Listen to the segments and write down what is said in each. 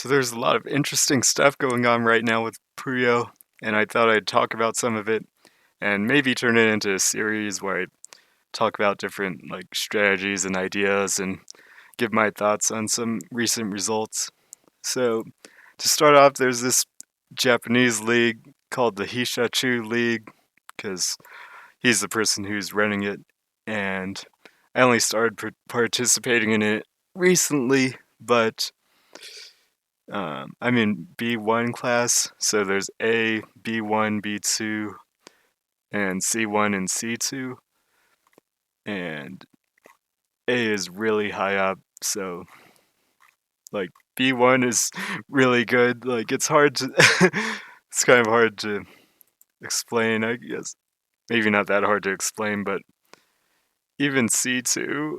So there's a lot of interesting stuff going on right now with Puyo, and I thought I'd talk about some of it and maybe turn it into a series where I talk about different strategies and ideas and give my thoughts on some recent results. So to start off, there's this Japanese league called the Hishachu League because he's the person who's running it, and I only started participating in it recently, but I'm in B1 class, so there's A, B1, B2, and C1 and C2, and A is really high up, so like B1 is really good. Like it's hard to it's kind of hard to explain, I guess. Maybe not that hard to explain, but even C2,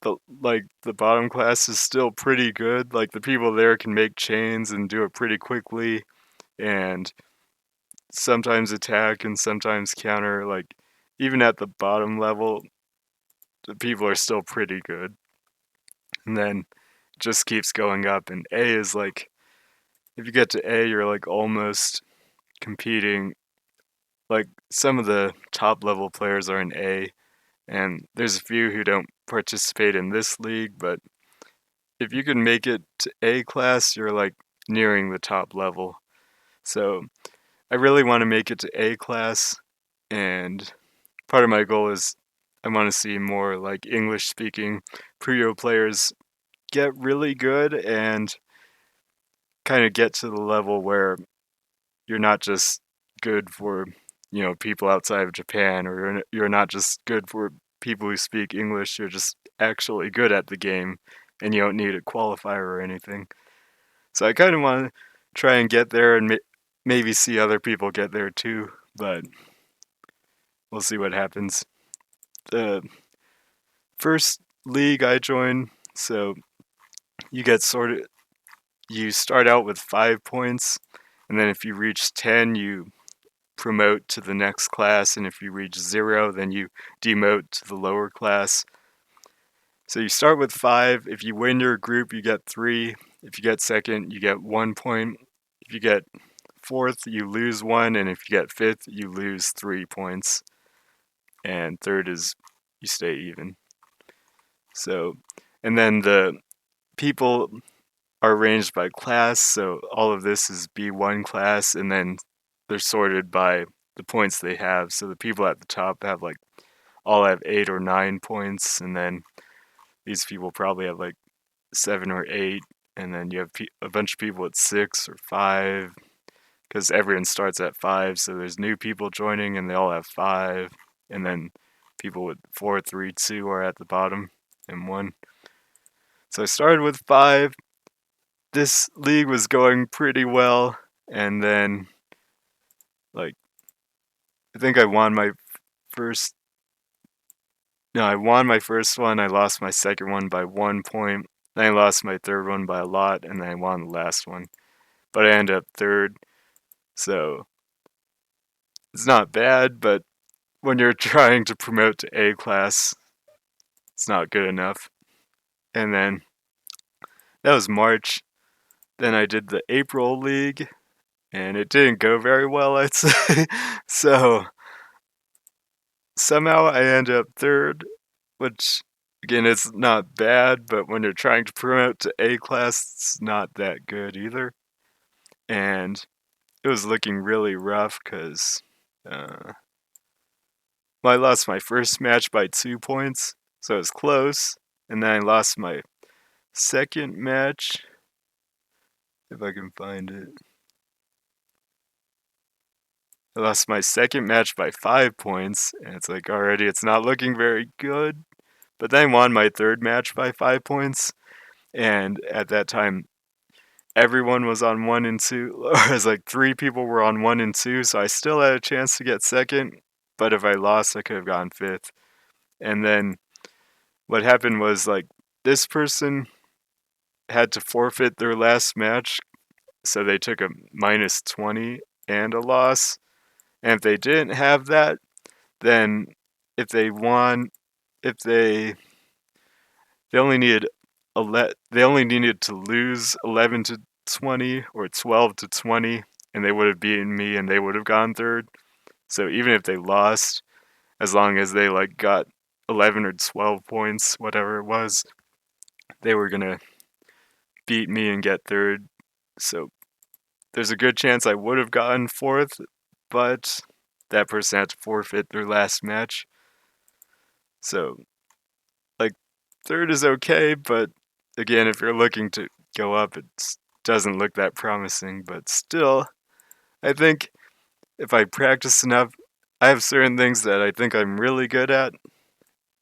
the bottom class is still pretty good. Like the people there can make chains and do it pretty quickly and sometimes attack and sometimes counter. Like even at the bottom level, the people are still pretty good. And then it just keeps going up. And A is like if you get to A, you're like almost competing. Like some of the top level players are in A, and there's a few who don't participate in this league. But if you can make it to A class, you're like nearing the top level. So I really want to make it to A class, and part of my goal is I want to see more like English speaking Puyo players get really good and kind of get to the level where you're not just good for, people outside of Japan, or you're not just good for people who speak English, you're just actually good at the game and you don't need a qualifier or anything. So I kind of want to try and get there and maybe see other people get there too, but we'll see what happens. The first league I joined, so you get sorted. You start out with 5 points, and then if you reach 10, you promote to the next class, and if you reach 0, then you demote to the lower class. So you start with 5. If you win your group, you get 3. If you get second, you get 1 point. If you get fourth, you lose 1, and if you get fifth, you lose 3 points. And third is you stay even. So, and then the people are arranged by class. So all of this is B1 class, and then they're sorted by the points they have. So the people at the top have all have 8 or 9 points, and then these people probably have 7 or 8, and then you have a bunch of people at 6 or 5 because everyone starts at 5. So there's new people joining, and they all have 5, and then people with 4, 3, 2 are at the bottom, and 1. So I started with 5. This league was going pretty well, and then like I think I won my first. No, I won my first one. I lost my second one by 1 point. Then I lost my third one by a lot, and then I won the last one. But I ended up third, so it's not bad. But when you're trying to promote to A class, it's not good enough. And then that was March. Then I did the April league, and it didn't go very well, I'd say. So somehow I ended up third, which again is not bad, but when you're trying to promote to A class, it's not that good either. And it was looking really rough because well, I lost my first match by 2 points, so it was close. And then I lost my second match, if I can find it. I lost my second match by 5 points, and it's like already it's not looking very good. But then I won my third match by 5 points, and at that time everyone was on 1 and 2, or it was like 3 people were on 1 and 2, so I still had a chance to get second. But if I lost, I could have gotten fifth. And then what happened was this person had to forfeit their last match, so they took a -20 and a loss. And if they didn't have that, then if they won, if they only needed they only needed to lose 11 to 20 or 12 to 20, and they would have beaten me and they would have gone third. So even if they lost, as long as they like got 11 or 12 points, whatever it was, they were gonna beat me and get third. So there's a good chance I would have gotten fourth, but that person had to forfeit their last match. So, like, third is okay, but again, if you're looking to go up, it doesn't look that promising. But still, I think if I practice enough, I have certain things that I think I'm really good at,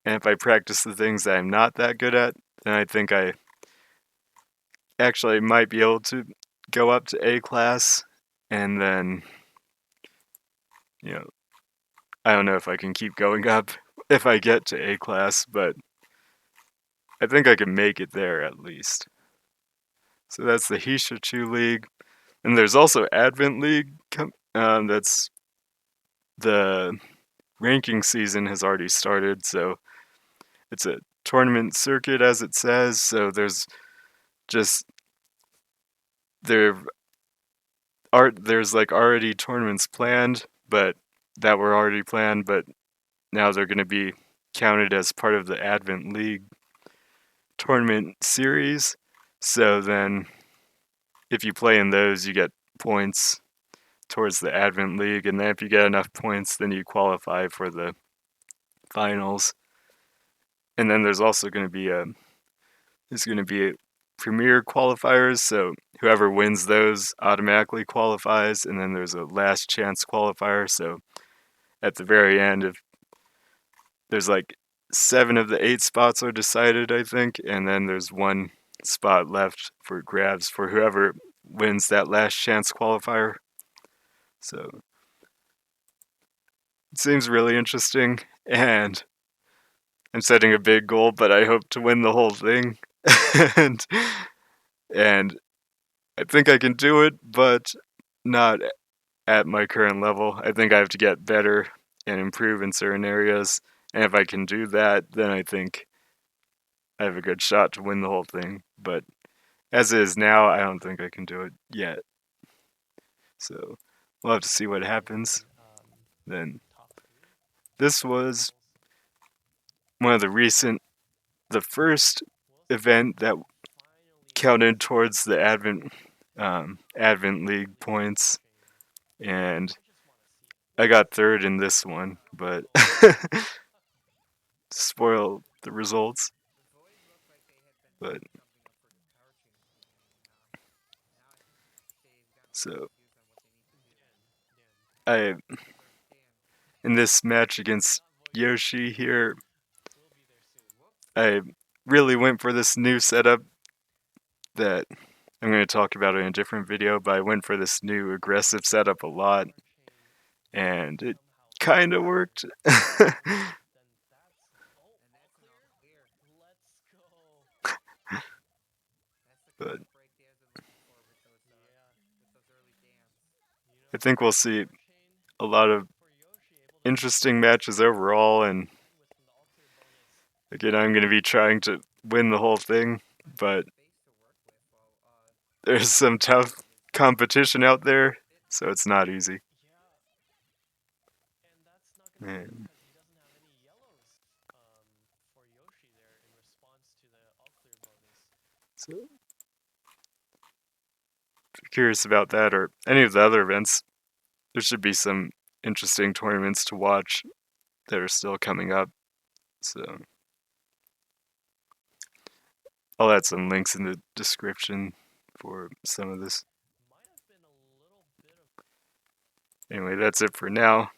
and if I practice the things that I'm not that good at, then I think I actually might be able to go up to A class, and then, you know, I don't know if I can keep going up if I get to A class, but I think I can make it there at least. So that's the Hishachu League. And there's also Advent League. That's the ranking season has already started, so it's a tournament circuit as it says. So just there there's like already tournaments planned, but that were already planned, but now they're going to be counted as part of the Advent League tournament series. So then if you play in those, you get points towards the Advent League, and then if you get enough points, then you qualify for the finals. And then there's also going to be a premier qualifiers, so whoever wins those automatically qualifies, and then there's a last chance qualifier, so at the very end, if there's like 7 of the 8 spots are decided, I think, and then there's one spot left for grabs for whoever wins that last chance qualifier. So it seems really interesting, and I'm setting a big goal, but I hope to win the whole thing. and and I think I can do it, but not at my current level. I think I have to get better and improve in certain areas. And if I can do that, then I think I have a good shot to win the whole thing. But as is now, I don't think I can do it yet. So we'll have to see what happens. Then this was one of the first event that counted towards the Advent League points, and I got third in this one, but spoil the results. But so I in this match against Yoshi here, I really went for this new setup that I'm going to talk about in a different video, but I went for this new aggressive setup a lot, and it kind of worked. But I think we'll see a lot of interesting matches overall, and again, I'm going to be trying to win the whole thing, but there's some tough competition out there, so it's not easy. And so, if you're curious about that or any of the other events, there should be some interesting tournaments to watch that are still coming up. So I'll add some links in the description for some of this. Anyway, that's it for now.